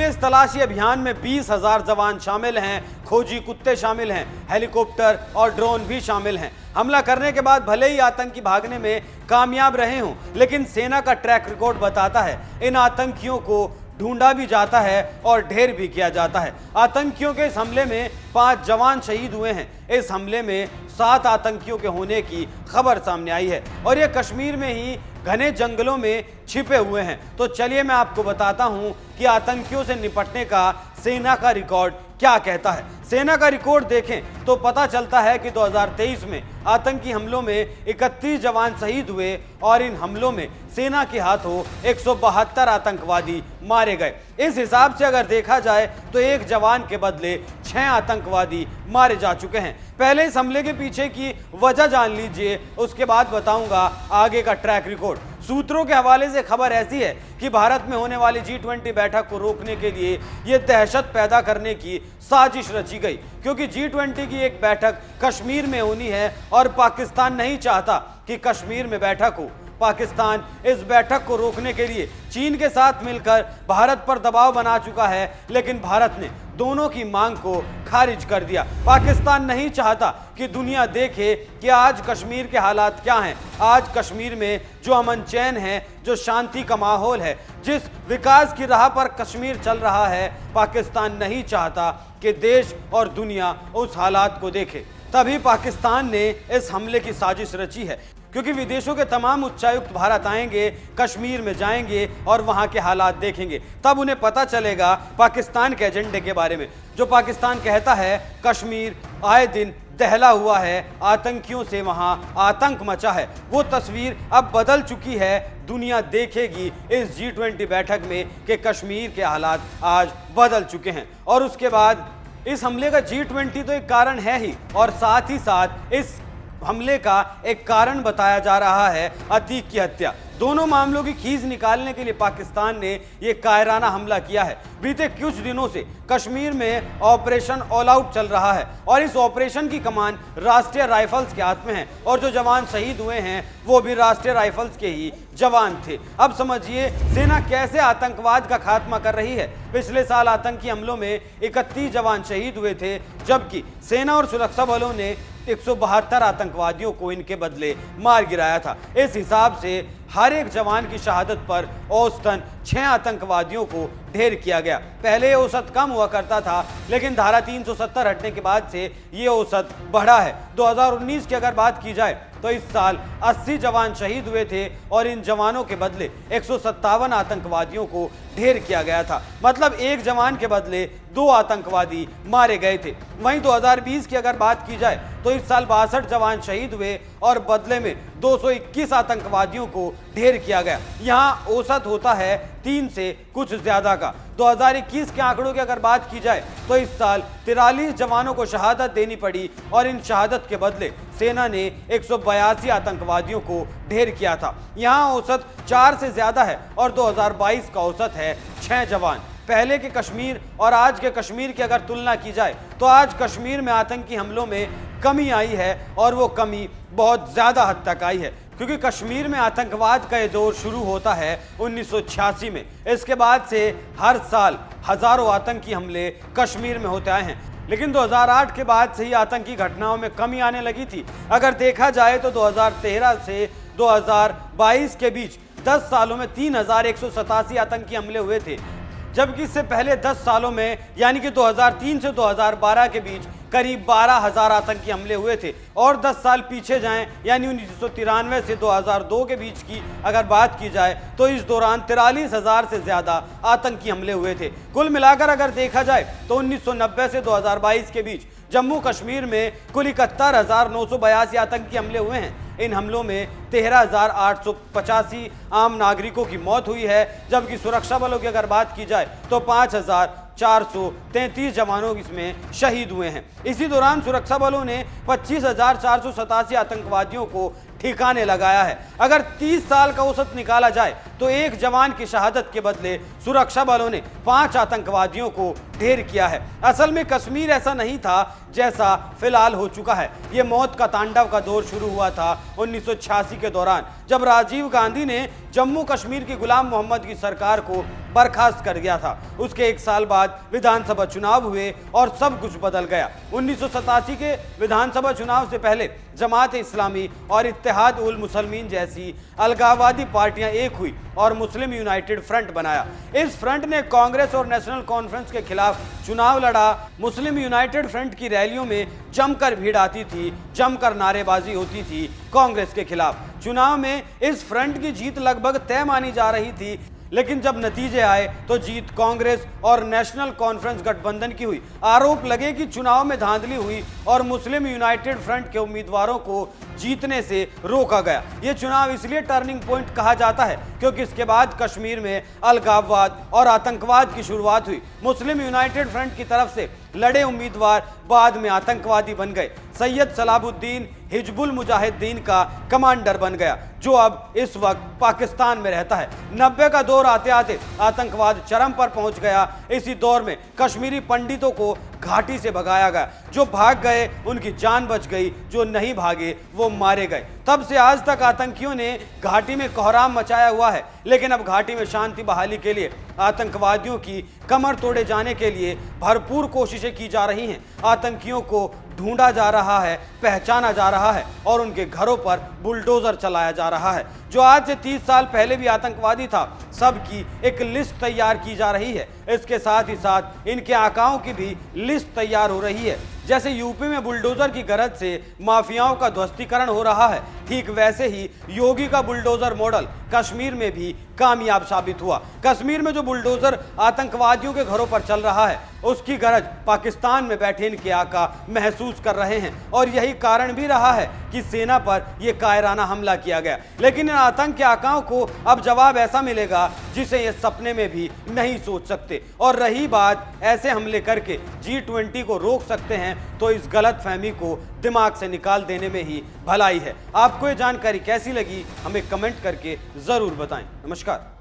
इसलिए इस तलाशी अभियान में 20,000 जवान शामिल हैं, खोजी कुत्ते शामिल हैं, हेलीकॉप्टर और ड्रोन भी शामिल हैं। हमला करने के बाद भले ही आतंकी भागने में कामयाब रहे हों, लेकिन सेना का ट्रैक रिकॉर्ड बताता है इन आतंकियों को ढूंढा भी जाता है और ढेर भी किया जाता है। आतंकियों के इस हमले में 5 जवान शहीद हुए हैं। इस हमले में 7 आतंकियों के होने की खबर सामने आई है और ये कश्मीर में ही घने जंगलों में छिपे हुए हैं। तो चलिए मैं आपको बताता हूं कि आतंकियों से निपटने का सेना का रिकॉर्ड क्या कहता है। सेना का रिकॉर्ड देखें तो पता चलता है कि 2023 में आतंकी हमलों में 31 जवान शहीद हुए और इन हमलों में सेना के हाथों 172 आतंकवादी मारे गए। इस हिसाब से अगर देखा जाए तो एक जवान के बदले 6 आतंकवादी मारे जा चुके हैं। पहले इस हमले के पीछे की वजह जान लीजिए, उसके बाद बताऊंगा आगे का ट्रैक रिकॉर्ड। सूत्रों के हवाले से खबर ऐसी है कि भारत में होने वाली G20 बैठक को रोकने के लिए यह दहशत पैदा करने की साजिश रची गई, क्योंकि G20 की एक बैठक कश्मीर में होनी है और पाकिस्तान नहीं चाहता कि कश्मीर में बैठक हो। पाकिस्तान इस बैठक को रोकने के लिए चीन के साथ मिलकर भारत पर दबाव बना चुका है, लेकिन भारत ने दोनों की मांग को खारिज कर दिया। पाकिस्तान नहीं चाहता कि दुनिया देखे कि आज कश्मीर के हालात क्या हैं। आज कश्मीर में जो अमन चैन है, जो शांति का माहौल है, जिस विकास की राह पर कश्मीर चल रहा है, पाकिस्तान नहीं चाहता कि देश और दुनिया उस हालात को देखे। तभी पाकिस्तान ने इस हमले की साजिश रची है, क्योंकि विदेशों के तमाम उच्चायुक्त भारत आएंगे, कश्मीर में जाएंगे और वहां के हालात देखेंगे। तब उन्हें पता चलेगा पाकिस्तान के एजेंडे के बारे में। जो पाकिस्तान कहता है कश्मीर आए दिन दहला हुआ है, आतंकियों से वहां आतंक मचा है, वो तस्वीर अब बदल चुकी है। दुनिया देखेगी इस G20 बैठक में कि कश्मीर के हालात आज बदल चुके हैं। और उसके बाद इस हमले का G20 तो एक कारण है ही, और साथ ही साथ इस हमले का एक कारण बताया जा रहा है अतीक की हत्या। दोनों मामलों की खींच निकालने के लिए पाकिस्तान ने यह कायराना हमला किया है। बीते कुछ दिनों से कश्मीर में ऑपरेशन ऑल आउट चल रहा है और इस ऑपरेशन की कमान राष्ट्रीय राइफल्स के हाथ में है और जो जवान शहीद हुए हैं वो भी राष्ट्रीय राइफल्स के ही जवान थे। अब समझिए सेना कैसे आतंकवाद का खात्मा कर रही है। पिछले साल आतंकी हमलों में 31 जवान शहीद हुए थे, जबकि सेना और सुरक्षा बलों ने 172 आतंकवादियों को इनके बदले मार गिराया था। इस हिसाब से हर एक जवान की शहादत पर औसतन 6 आतंकवादियों को ढेर किया गया। पहले औसत कम हुआ करता था, लेकिन धारा 370 हटने के बाद से ये औसत बढ़ा है। 2019 की अगर बात की जाए तो इस साल 80 जवान शहीद हुए थे और इन जवानों के बदले 157 आतंकवादियों को ढेर किया गया था। मतलब एक जवान के बदले 2 आतंकवादी मारे गए थे। वहीं 2020 की अगर बात की जाए तो इस साल 62 जवान शहीद हुए और बदले में 221 आतंकवादियों को ढेर किया गया। यहाँ औसत होता है 3 से कुछ ज्यादा का। 2021 के आंकड़ों की अगर बात की जाए तो इस साल 43 जवानों को शहादत देनी पड़ी और इन शहादत के बदले सेना ने 182 आतंकवादियों को ढेर किया था। यहाँ औसत 4 से ज्यादा है और 2022 का औसत है 6 जवान। पहले के कश्मीर और आज के कश्मीर की अगर तुलना की जाए तो आज कश्मीर में आतंकी हमलों में कमी आई है और वो कमी बहुत ज्यादा हद तक आई है, क्योंकि कश्मीर में आतंकवाद का ये दौर शुरू होता है 1986 में। इसके बाद से हर साल हजारों आतंकी हमले कश्मीर में होते आए हैं, लेकिन 2008 के बाद से ही आतंकी घटनाओं में कमी आने लगी थी। अगर देखा जाए तो 2013 से 2022 के बीच 10 सालों में 3187 आतंकी हमले हुए थे, जबकि इससे पहले 10 सालों में यानी कि 2003 से 2012 के बीच करीब 12,000 आतंकी हमले हुए थे। और 10 साल पीछे जाएं यानी 1993 से 2002 के बीच की अगर बात की जाए तो इस दौरान 43,000 से ज्यादा आतंकी हमले हुए थे। कुल मिलाकर अगर देखा जाए तो 1990 से 2022 के बीच जम्मू कश्मीर में कुल 71,982 आतंकी हमले हुए हैं। इन हमलों में 13,885 आम नागरिकों की मौत हुई है, जबकि सुरक्षा बलों की अगर बात की जाए तो 5,433 जवानों इसमें शहीद हुए हैं। इसी दौरान सुरक्षा बलों ने 25,487 आतंकवादियों को ठिकाने लगाया है। अगर 30 साल का औसत निकाला जाए तो एक जवान की शहादत के बदले सुरक्षा बलों ने 5 आतंकवादियों को ढेर किया है। असल में कश्मीर ऐसा नहीं था जैसा फिलहाल हो चुका है। ये मौत का तांडव का दौर शुरू हुआ था 1986 के दौरान, जब राजीव गांधी ने जम्मू कश्मीर की गुलाम मोहम्मद की सरकार को बर्खास्त कर दिया था। उसके एक साल बाद विधानसभा चुनाव हुए और सब कुछ बदल गया। 1987 के विधानसभा चुनाव से पहले जमात इस्लामी और इत्तेहाद उल मुसलमीन जैसी अलगाववादी पार्टियां एक हुई और मुस्लिम यूनाइटेड फ्रंट बनाया। इस फ्रंट ने कांग्रेस और नेशनल कॉन्फ्रेंस के खिलाफ चुनाव लड़ा। मुस्लिम यूनाइटेड फ्रंट की रैलियों में जमकर भीड़ आती थी, जमकर नारेबाजी होती थी कांग्रेस के खिलाफ। चुनाव में इस फ्रंट की जीत लगभग तय मानी जा रही थी, लेकिन जब नतीजे आए तो जीत कांग्रेस और नेशनल कॉन्फ्रेंस गठबंधन की हुई। आरोप लगे कि चुनाव में धांधली हुई और मुस्लिम यूनाइटेड फ्रंट के उम्मीदवारों को जीतने से रोका गया। यह चुनाव इसलिए टर्निंग पॉइंट कहा जाता है क्योंकि इसके बाद कश्मीर में अलगाववाद और आतंकवाद की शुरुआत हुई। मुस्लिम यूनाइटेड फ्रंट की तरफ से लड़े उम्मीदवार बाद में आतंकवादी बन गए। सैयद सलाबुद्दीन हिजबुल मुजाहिदीन का कमांडर बन गया, जो अब इस वक्त पाकिस्तान में रहता है। 90 का दौर आते आते आतंकवाद चरम पर पहुंच गया। इसी दौर में कश्मीरी पंडितों को घाटी से भगाया गया। जो भाग गए उनकी जान बच गई, जो नहीं भागे वो मारे गए। तब से आज तक आतंकियों ने घाटी में कोहराम मचाया हुआ है, लेकिन अब घाटी में शांति बहाली के लिए आतंकवादियों की कमर तोड़े जाने के लिए भरपूर कोशिशें की जा रही हैं। आतंकियों को ढूंढा जा रहा है, पहचाना जा रहा है और उनके घरों पर बुलडोजर चलाया जा रहा है। जो आज से 30 साल पहले भी आतंकवादी था, सबकी एक लिस्ट तैयार की जा रही है। इसके साथ ही साथ इनके आकाओं की भी लिस्ट तैयार हो रही है। जैसे यूपी में बुलडोजर की गरज से माफियाओं का ध्वस्तीकरण हो रहा है, ठीक वैसे ही योगी का बुलडोजर मॉडल कश्मीर में भी कामयाब साबित हुआ। कश्मीर में जो बुलडोजर आतंकवादियों के घरों पर चल रहा है, उसकी गरज पाकिस्तान में बैठे इनके आका महसूस कर रहे हैं और यही कारण भी रहा है कि सेना पर यह कायराना हमला किया गया। लेकिन इन आतंक के आकाओं को अब जवाब ऐसा मिलेगा जिसे ये सपने में भी नहीं सोच सकते। और रही बात ऐसे हमले करके G20 को रोक सकते हैं, तो इस गलत फहमी को दिमाग से निकाल देने में ही भलाई है। आपको ये जानकारी कैसी लगी हमें कमेंट करके जरूर बताएं। नमस्कार।